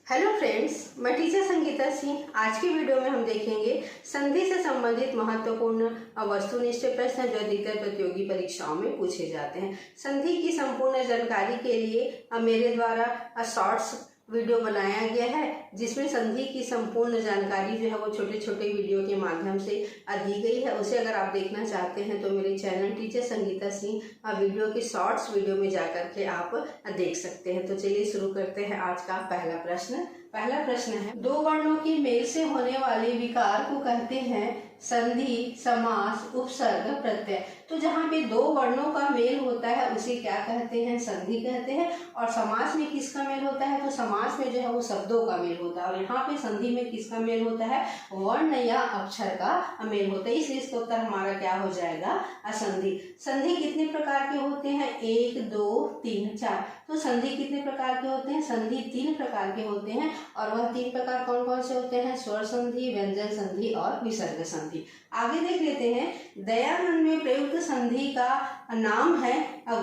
Hello friends, मैं teacher Sangeeta Singh. आज की वीडियो में हम देखेंगे संधि से संबंधित महत्वपूर्ण वस्तुनिष्ठ प्रश्न जो अधिकतर प्रतियोगी परीक्षाओं में पूछे जाते हैं। संधि की संपूर्ण जानकारी के लिए मेरे द्वारा शॉर्ट्स वीडियो बनाया गया है, जिसमें संधि की संपूर्ण जानकारी जो है वो छोटे छोटे वीडियो के माध्यम से दी गई है। उसे अगर आप देखना चाहते हैं तो मेरे channel teacher Sangeeta Singh video के शॉर्ट्स वीडियो में जाकर के आप देख सकते हैं। तो चलिए शुरू करते हैं आज का पहला प्रश्न। पहला प्रश्न है, दो वर्णों के मेल से होने वाले विकार को कहते हैं संधि, समास, उपसर्ग, प्रत्यय। तो जहाँ पे दो वर्णों का मेल होता है उसे क्या कहते हैं? संधि कहते हैं। और समास में किसका मेल होता है? तो समास में जो है वो शब्दों का मेल होता है। और यहाँ पे संधि में किसका मेल होता है? वर्ण या अक्षर का मेल होता है। इसलिए इसका उत्तर हमारा क्या हो जाएगा? असंधि। संधि कितने प्रकार के होते हैं? 1, 2, 3, 4। तो संधि कितने प्रकार के होते हैं? संधि 3 प्रकार के होते हैं। और वह 3 प्रकार कौन कौन से होते हैं? स्वर संधि, व्यंजन संधि और विसर्ग संधि। आगे देख लेते हैं। दयानंद में प्रयुक्त संधि का नाम है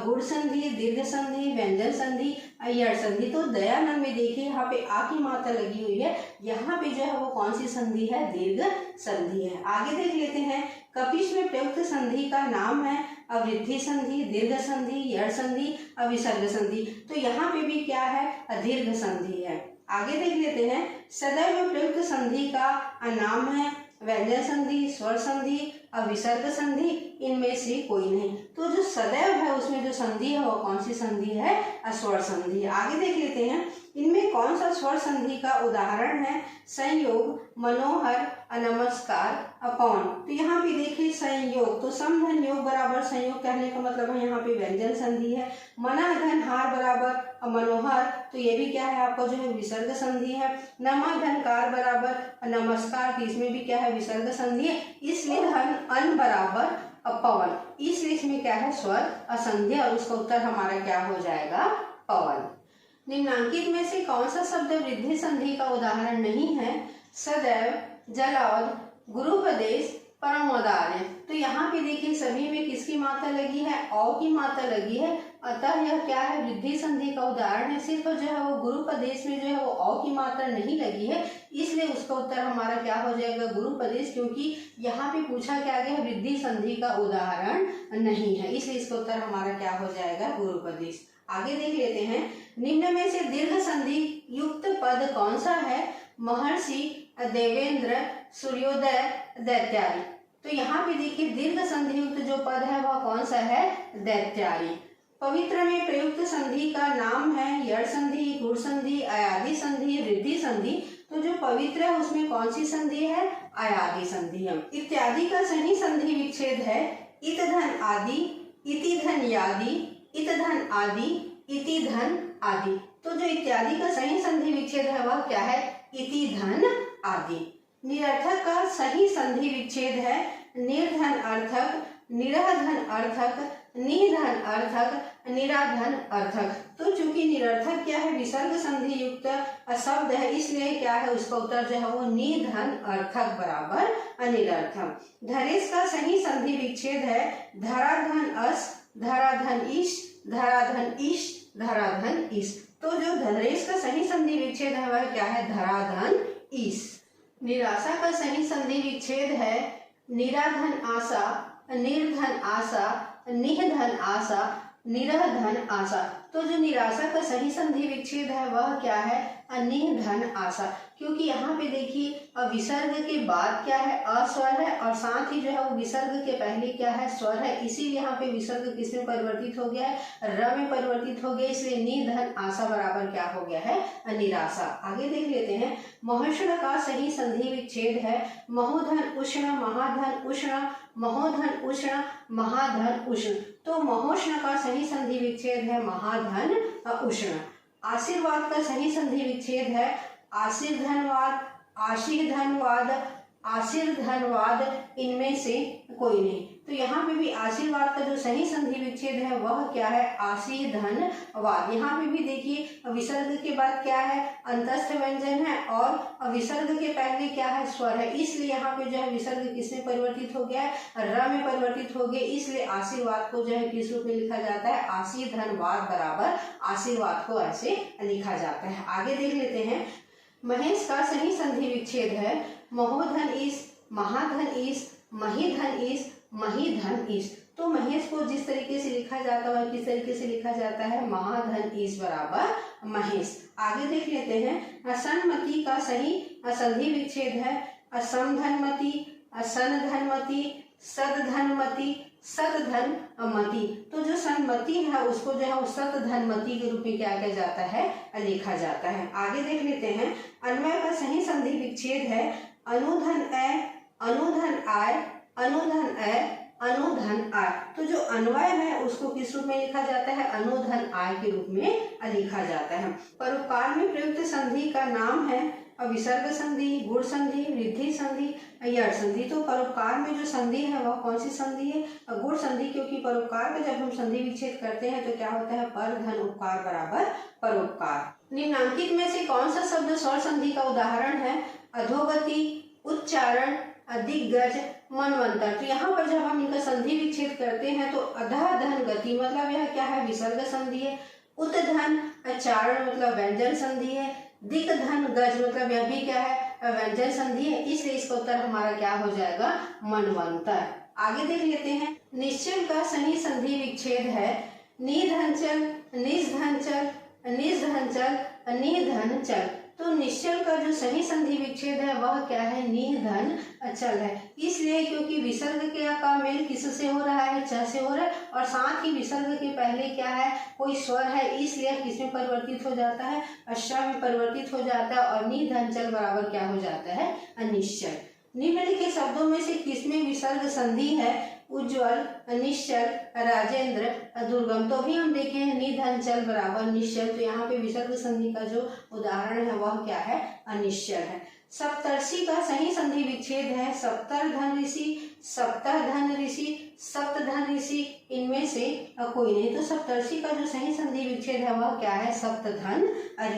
गुण संधि, दीर्घ संधि, व्यंजन संधि, यड़ संधि। तो दयानंद में देखिए यहाँ पे आ की मात्रा लगी हुई है, यहाँ पे जो है वो कौन सी संधि है? दीर्घ संधि है। आगे देख लेते हैं। कपिश में प्रयुक्त संधि का नाम है अवृद्धि संधि, दीर्घ संधि, यड़ संधि, विसर्ग संधि। तो यहाँ पे भी क्या है? दीर्घ संधि है। आगे देख लेते हैं। सदैव में प्रयुक्त संधि का नाम है व्यंजन संधि, स्वर संधि, विसर्ग संधि। इनमें से कोई नहीं। तो जो सदैव है उसमें जो संधि है वो कौन सी संधि है? स्वर संधि। आगे देख लेते हैं। इनमें कौन सा स्वर संधि का उदाहरण है? संयोग, मनोहर, नमस्कार, कौन। तो यहाँ पे देखिए संयोग, तो समधन योग बराबर संयोग कहने का मतलब है यहाँ पे व्यंजन संधि है। मना धन हार बराबर मनोहर, तो ये भी क्या है? आपका जो है विसर्ग संधि है। नमा धन कार बराबर नमस्कार, तो इसमें भी क्या है? विसर्ग संधि है। इसलिए धन अन बराबर पवन, इसलिए इसमें क्या है? स्वर असंधि। और उसका उत्तर हमारा क्या हो जाएगा? पवन। निम्नांकित में से कौन सा शब्द वृद्धि संधि का उदाहरण नहीं है? सदैव, जलौध, गुरुपदेश, परमोदार्य। तो यहाँ पे देखिए सभी में किसकी मात्रा लगी है? औ की मात्रा लगी है। अतः यह क्या है? वृद्धि संधि का उदाहरण है। सिर्फ जो है वो गुरुपदेश में जो है वो औ की मात्रा नहीं लगी है, इसलिए उसका उत्तर हमारा क्या हो जाएगा? गुरुपदेश, क्योंकि यहाँ पे पूछा क्या गया? वृद्धि संधि का उदाहरण नहीं है, इसलिए इसका उत्तर हमारा क्या हो जाएगा? गुरुपदेश। आगे देख लेते हैं। निम्न में से दीर्घ संधि युक्त पद कौन सा है? महर्षि, देवेंद्र, सूर्योदय, दैत्यारी। तो यहाँ पे देखिए दीर्घ संधि युक्त जो पद है वह कौन सा है? दैत्यारी। पवित्र में प्रयुक्त संधि का नाम है यड़ संधि, गुण संधि, अयादि संधि, वृद्धि संधि। तो जो पवित्र है उसमें कौन सी संधि है? अयादि संधि है। इत्यादि का सही संधि विच्छेद है इत धन आदि, इति धन यादि, इत धन आदि, इति धन आदि। तो जो इत्यादि का सही संधि विच्छेद है वह क्या है? इति धन आदि। निरर्थक का सही संधि विच्छेद है निर्धन अर्थक, निरधन अर्थक, निधन अर्थक, निराधन अर्थक। तो चूंकि निरर्थक क्या है? विसर्ग संधि युक्त शब्द है, इसलिए क्या है? उसका उत्तर जो है वो निधन अर्थक बराबर निरर्थक। धरेश का सही संधि विच्छेद है धराधन अस, धराधन इश, धराधन इश, धराधन इस। तो जो धरेश का सही संधि विच्छेद है वह क्या है? धराधन इस। निराशा का सही संधि विच्छेद है निराधन आशा, निर्धन आशा, निधन आशा, निरधन आशा। तो जो निराशा का सही संधि विच्छेद है वह क्या है? निधन आशा, क्योंकि यहाँ पे देखिए विसर्ग के बाद क्या है? अस्वर है, और साथ ही जो है वो विसर्ग के पहले क्या है? स्वर है। इसीलिए यहाँ पे विसर्ग किस में परिवर्तित हो गया है? र में परिवर्तित हो गया, इसलिए निधन आशा बराबर क्या हो गया है? निराशा। आगे देख लेते हैं। महोष्ण का सही संधि विच्छेद है महोधन उष्ण, महाधन उष्ण, महोधन उष्ण, महाधन उष्ण। तो महोष्ण का सही संधि विच्छेद है महाधन उष्ण। आशीर्वाद का सही संधि विच्छेद है आशीर्धनवाद, आशीर्धनवाद, आशीर्धनवाद। इनमें से कोई नहीं। तो यहाँ पे भी आशीर्वाद का जो सही संधि विच्छेद है वह क्या है? आशीर्धनवाद। यहाँ पे भी देखिए विसर्ग के बाद क्या है? अंतस्थ व्यंजन है, और विसर्ग के पहले क्या है? स्वर है। इसलिए यहाँ पे जो है विसर्ग किसमें परिवर्तित हो गया है? र में परिवर्तित हो गया। इसलिए आशीर्वाद को जो है किस रूप में लिखा जाता है? आशीर्धनवाद बराबर आशीर्वाद को ऐसे लिखा जाता है। आगे देख लेते हैं। महेश का सही संधि विच्छेद है महोधन ईस, महाधन ईस, महीधन ईस, महीधन ईस। तो महेश को जिस तरीके से लिखा जाता है किस तरीके से लिखा जाता है, महाधन ईस बराबर महेश। आगे देख लेते हैं, असनमति का सही संधि विच्छेद है असमधनमति, असनधनमति, सदधनमति, सतधनमति। तो जो सन्मति है उसको जो है सतधनमति के रूप में क्या किया जाता है, लिखा जाता है। आगे देख लेते हैं, अन्वय का सही संधि विच्छेद है अनुधन ए, अनुधन आय, अनुधन ए, अनुधन आय। तो जो अन्वय है उसको किस रूप में लिखा जाता है, अनुधन आय के रूप में लिखा जाता है। परोपकार में प्रयुक्त संधि का नाम है विसर्ग संधि, गुण संधि, वृद्धि संधि, यड़ संधि। तो परोपकार में जो संधि है वह कौन सी संधि है, गुण संधि, क्योंकि परोपकार का जब हम संधि विच्छेद करते हैं तो क्या होता है, पर धन उपकार बराबर परोपकार। निम्नांकित में से कौन सा शब्द स्वर संधि का उदाहरण है, अधोगति, उच्चारण, दिग्गज, मनवंतर। तो यहाँ पर जब हम इनका संधि विच्छेद करते हैं तो अधः धन गति मतलब यह क्या है, विसर्ग संधि है। उतधन चारण मतलब व्यंजन संधि है। दिक धन गज मतलब यह भी क्या है, व्यंजन संधि है। इसलिए इसका उत्तर हमारा क्या हो जाएगा, मनवंतर। आगे देख लेते हैं, निश्चल का सही संधि विच्छेद है निधनचल, निधनचल, निधनचल, निधनचल। तो निश्चल का जो सही संधि विच्छेद है वह क्या है, निधन चल है। इसलिए क्योंकि विसर्ग का मेल किससे हो रहा है, च से हो रहा है, और साथ ही विसर्ग के पहले क्या है, कोई स्वर है, इसलिए किसमें परिवर्तित हो जाता है, श में परिवर्तित हो जाता है, और निधन चल बराबर क्या हो जाता है, अनिश्चल। निम्नलिखित शब्दों में से किसमें विसर्ग संधि है, उज्ज्वल, निश्चल, राजेंद्र, दुर्गम। तो भी हम देखें निधनचल बराबर निश्चल। तो यहाँ पे विसर्ग संधि का जो उदाहरण है वह क्या है, अनिश्चल है। सप्तर्षि का सही संधि विच्छेद है सप्तर धन ऋषि, सप्तः धन ऋषि, सप्तधन ऋषि, इनमें से कोई नहीं। तो सप्तर्षि का जो सही संधि विच्छेद है वह क्या है, सप्तधन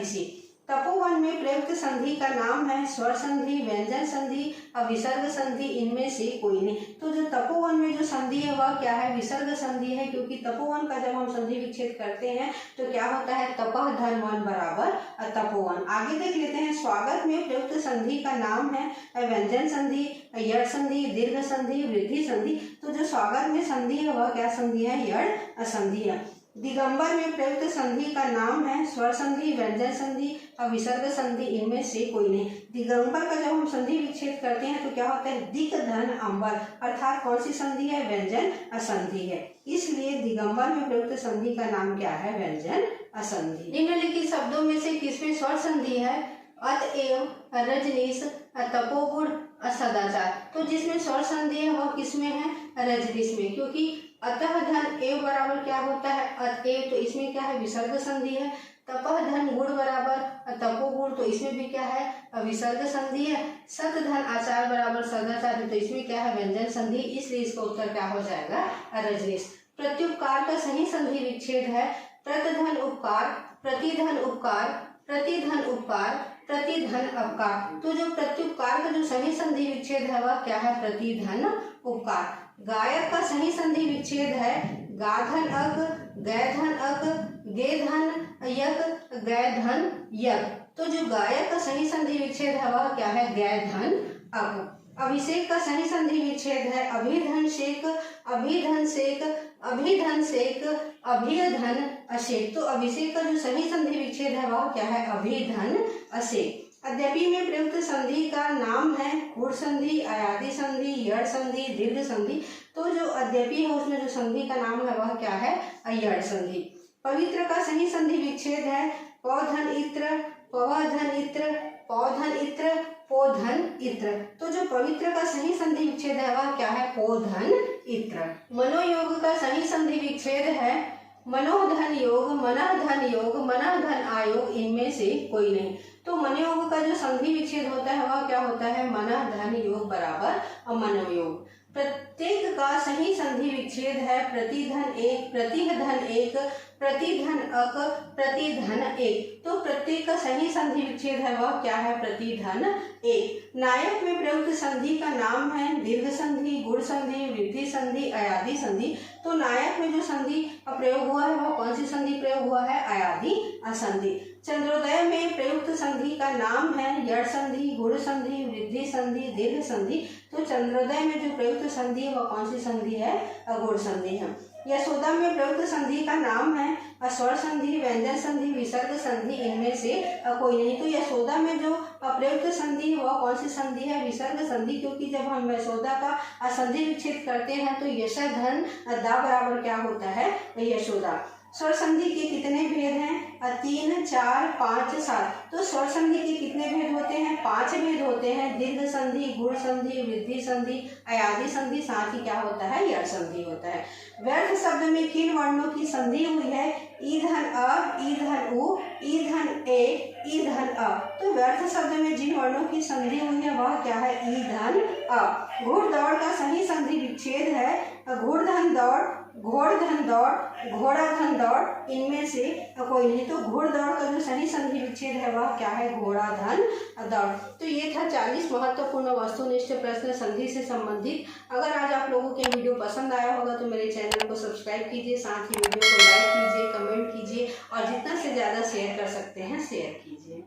ऋषि। तपोवन में प्रयुक्त संधि का नाम है स्वर संधि, व्यंजन संधि, विसर्ग संधि, इनमें से कोई नहीं। तो जो तपोवन में जो संधि है वह क्या है, विसर्ग संधि है, क्योंकि तपोवन का जब हम संधि विच्छेद करते हैं तो क्या होता है, तपः धन वन बराबर तपोवन। आगे देख लेते हैं, स्वागत में प्रयुक्त संधि का नाम है व्यंजन संधि, यड़ संधि, दीर्घ संधि, वृद्धि संधि। तो जो स्वागत में संधि है वह क्या संधि है, यड़ संधि है। दिगंबर में प्रयुक्त संधि का नाम है स्वर संधि, व्यंजन संधि और विसर्ग संधि, इनमें से कोई नहीं। दिगंबर का जब हम संधि विच्छेद करते हैं तो क्या होता है, दिक धन अंबर, अर्थात कौन सी संधि है, व्यंजन असंधि है। इसलिए दिगंबर में प्रयुक्त संधि का नाम क्या है, व्यंजन असंधि। निम्नलिखित शब्दों में से किसमें स्वर संधि है, अतएव, रजनीश, तपोगुण, सदाचार। तो जिसमें स्वर संधि है वह किसमें है, रजनीश में, क्योंकि अतः धन एव बराबर क्या होता है, अतएव, तो इसमें क्या है, विसर्ग संधि है। तपः धन गुण बराबर तपोगुण, तो इसमें भी क्या है, विसर्ग संधि है। सत धन आचार बराबर सदाचार, तो इसमें क्या है, व्यंजन संधि, इसलिए इसका उत्तर क्या हो जाएगा, रजनीश। प्रत्युपकार का सही संधि विच्छेद है प्रतिधन उपकार, प्रतिधन उपकार, प्रतिधन उपकार, प्रतिधन अपकार। तो जो प्रत्युपकार का जो सही संधि विच्छेद है वह क्या है, प्रतिधन उपकार। गायक का सही संधि विच्छेद है गाधन अक, गैधन अक, गेधन यक, गैधन यक। तो जो गायक का सही संधि विच्छेद है वह क्या है, गैधन अक। अभिषेक का सही संधि विच्छेद है अभिधन शेक, अभिधन शेक, अभिधन शेक, अभिधन अशेक। तो अभिषेक का जो सही संधि विच्छेद है वह क्या है, अभिधन अशेक। अद्यपि में प्रयुक्त संधि का नाम है गुण संधि, अयादि संधि, यड़ संधि, दीर्घ संधि। तो जो अद्यपि है उसमें जो संधि का नाम है वह क्या है, यड़ संधि। पवित्र का सही संधि विच्छेद है पौधन इत्र, पवधन इत्र, पौधन इत्र, पोधन इत्र। तो जो पवित्र का सही संधि विच्छेद है वह क्या है, पोधन इत्र। मनोयोग का सही संधि विच्छेद है मनोधन योग, मनःधन योग, मनःधन आयोग, इनमें से कोई नहीं। तो मनोयोग का जो संधि विच्छेद होता है वह क्या होता है, मनःधन योग बराबर मनोयोग। प्रत्येक का सही संधि विच्छेद है प्रतिधन एक, प्रतिधन एक, प्रतिधन अक, प्रतिधन एक। तो प्रत्येक का सही संधि विच्छेद है वह क्या है, प्रतिधन एक। नायक में प्रयुक्त संधि का नाम है दीर्घ संधि, गुण संधि, वृद्धि संधि, अयादि संधि। तो नायक में जो संधि प्रयोग हुआ है वह कौन सी संधि प्रयोग हुआ है, अयादि संधि। चंद्रोदय में प्रयुक्त संधि का नाम है यड़ संधि, गुण संधि, वृद्धि संधि, दीर्घ संधि। तो चंद्रोदय में जो प्रयुक्त संधि है वह कौन सी संधि है? गुण संधि है। यशोदा में प्रयुक्त संधि का नाम है स्वर संधि, व्यंजन संधि, विसर्ग संधि, इनमें से कोई नहीं। तो यशोदा में जो प्रयुक्त संधि वह कौन सी संधि है? विसर्ग संधि, क्योंकि जब हम यशोदा का संधि विच्छेद करते हैं तो यश धन दा बराबर क्या होता है? यशोदा। स्वर संधि के कितने भेद हैं? 3, 4, 5, 7। तो स्वर संधि के कितने भेद होते हैं? 5 भेद होते हैं। दीर्घ संधि, गुण संधि, वृद्धि संधि, अयादि संधि, साथ ही क्या होता है? यड़ संधि होता है। व्यर्थ शब्द में किन वर्णों की संधि हुई है? ई धन अ, ई धन उ, ई धन ए, ई धन अ। तो व्यर्थ शब्द में जिन वर्णों की संधि हुई है वह क्या है? ई धन अ। घुड़ दौड़ का सही संधि विच्छेद है घुड़ धन दौड़, घोड़ धन दौड़, घोड़ा धन दौड़, इनमें से कोई नहीं। तो घुड़ दौड़ का जो सही संधि विच्छेद है वह क्या है? घोड़ा धन दौड़। तो ये था 40 महत्वपूर्ण वस्तुनिष्ठ प्रश्न संधि से संबंधित। अगर आज आप लोगों के वीडियो पसंद आया होगा तो मेरे चैनल को सब्सक्राइब कीजिए, साथ ही वीडियो को लाइक कीजिए, कमेंट कीजिए और जितना से ज़्यादा शेयर कर सकते हैं शेयर कीजिए।